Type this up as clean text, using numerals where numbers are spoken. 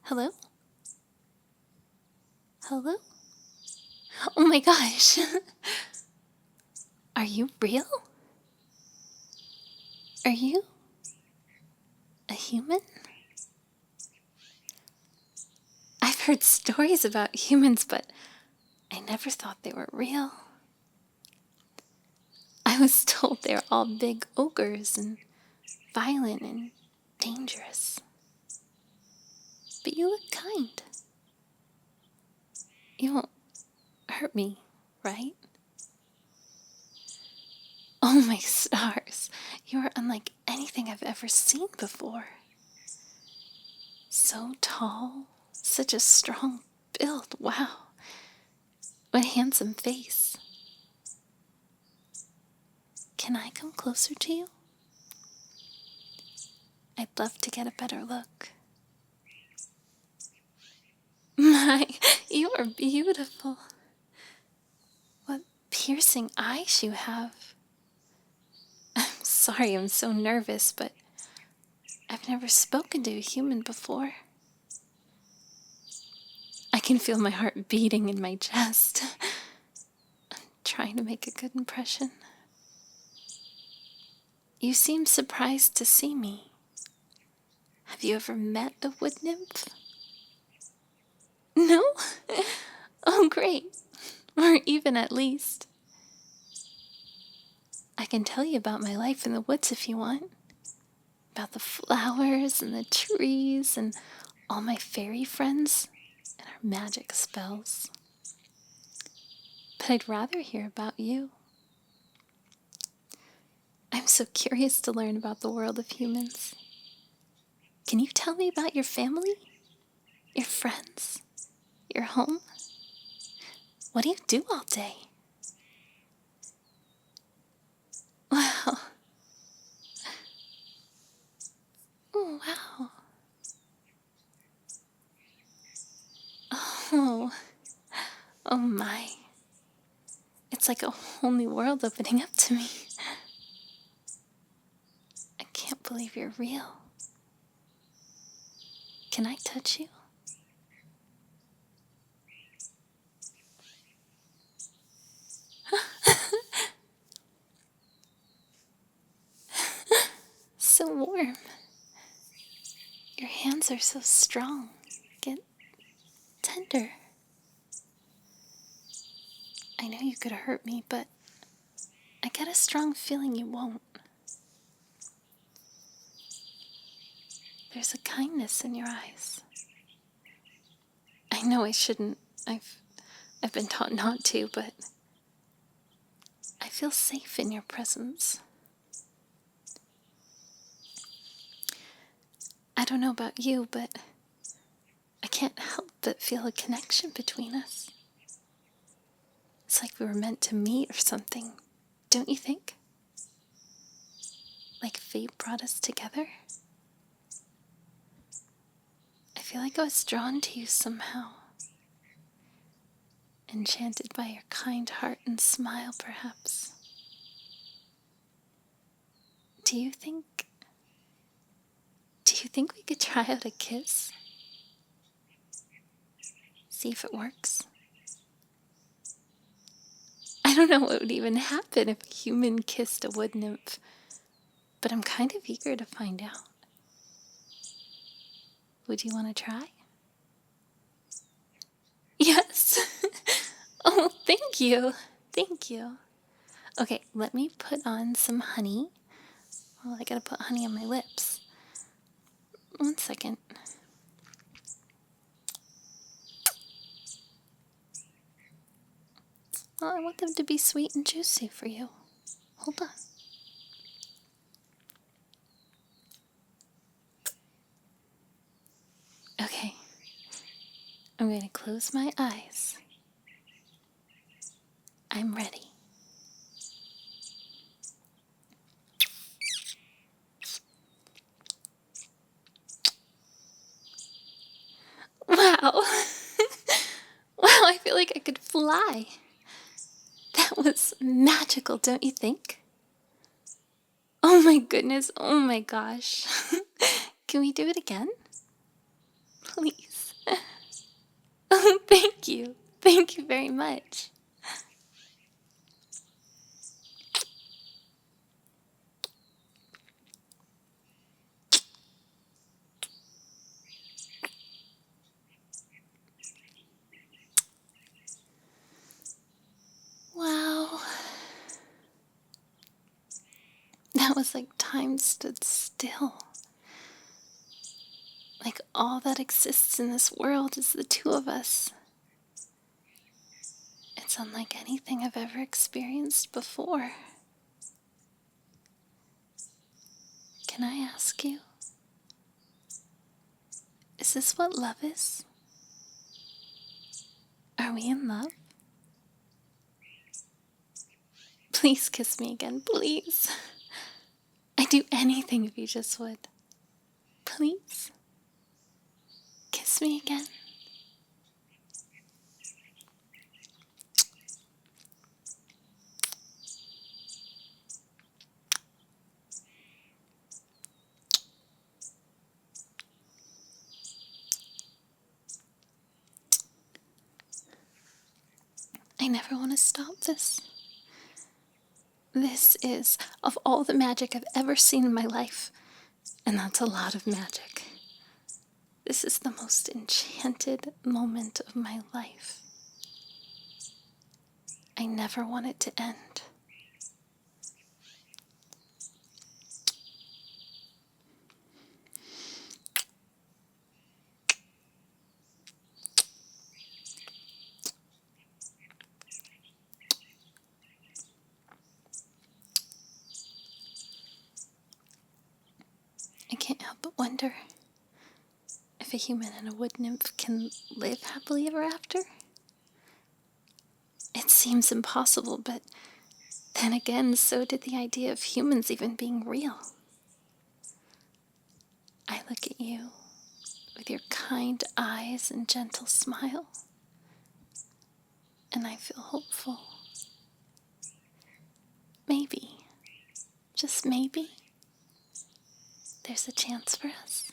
Hello? Hello? Oh my gosh. Are you real? Are you a human? I've heard stories about humans, but I never thought they were real. I was told they were all big ogres and violent and dangerous. But you look kind. You won't hurt me, right? Oh my stars, you are unlike anything I've ever seen before. So tall, such a strong build, wow. What a handsome face. Can I come closer to you? I'd love to get a better look. My, you are beautiful. What piercing eyes you have. I'm sorry I'm so nervous, but I've never spoken to a human before. I can feel my heart beating in my chest. I'm trying to make a good impression. You seem surprised to see me. Have you ever met a wood nymph? No? Oh, great. Or even at least. I can tell you about my life in the woods if you want. About the flowers and the trees and all my fairy friends and our magic spells. But I'd rather hear about you. I'm so curious to learn about the world of humans. Can you tell me about your family? Your friends? Your home? What do you do all day? Wow. Oh, wow. Oh. Oh my. It's like a whole new world opening up to me. I can't believe you're real. Can I touch you? So warm. Your hands are so strong, yet tender. I know you could hurt me, but I get a strong feeling you won't. There's a kindness in your eyes. I know I shouldn't. I've been taught not to, but I feel safe in your presence. I don't know about you, but I can't help but feel a connection between us. It's like we were meant to meet or something, don't you think? Like fate brought us together? I feel like I was drawn to you somehow. Enchanted by your kind heart and smile, perhaps. Do you think we could try out a kiss? See if it works? I don't know what would even happen if a human kissed a wood nymph, but I'm kind of eager to find out. Would you want to try? Yes. Oh, thank you. Thank you. Okay, let me put on some honey. Well, I gotta put honey on my lips. 1 second. Well, I want them to be sweet and juicy for you. Hold on. Okay. I'm going to close my eyes. I'm ready. Wow. Wow, I feel like I could fly. That was magical, don't you think? Oh my goodness, oh my gosh. Can we do it again? Please. Thank you. Thank you very much. Wow. That was like time stood still. Like all that exists in this world is the two of us. It's unlike anything I've ever experienced before. Can I ask you, is this what love is? Are we in love? Please kiss me again, please. I'd do anything if you just would. Please. Kiss me again. I never want to stop this. This is, of all the magic I've ever seen in my life, and that's a lot of magic, this is the most enchanted moment of my life. I never want it to end. I can't help but wonder if a human and a wood nymph can live happily ever after. It seems impossible, but then again, so did the idea of humans even being real. I look at you with your kind eyes and gentle smile, and I feel hopeful. Maybe, just maybe, there's a chance for us.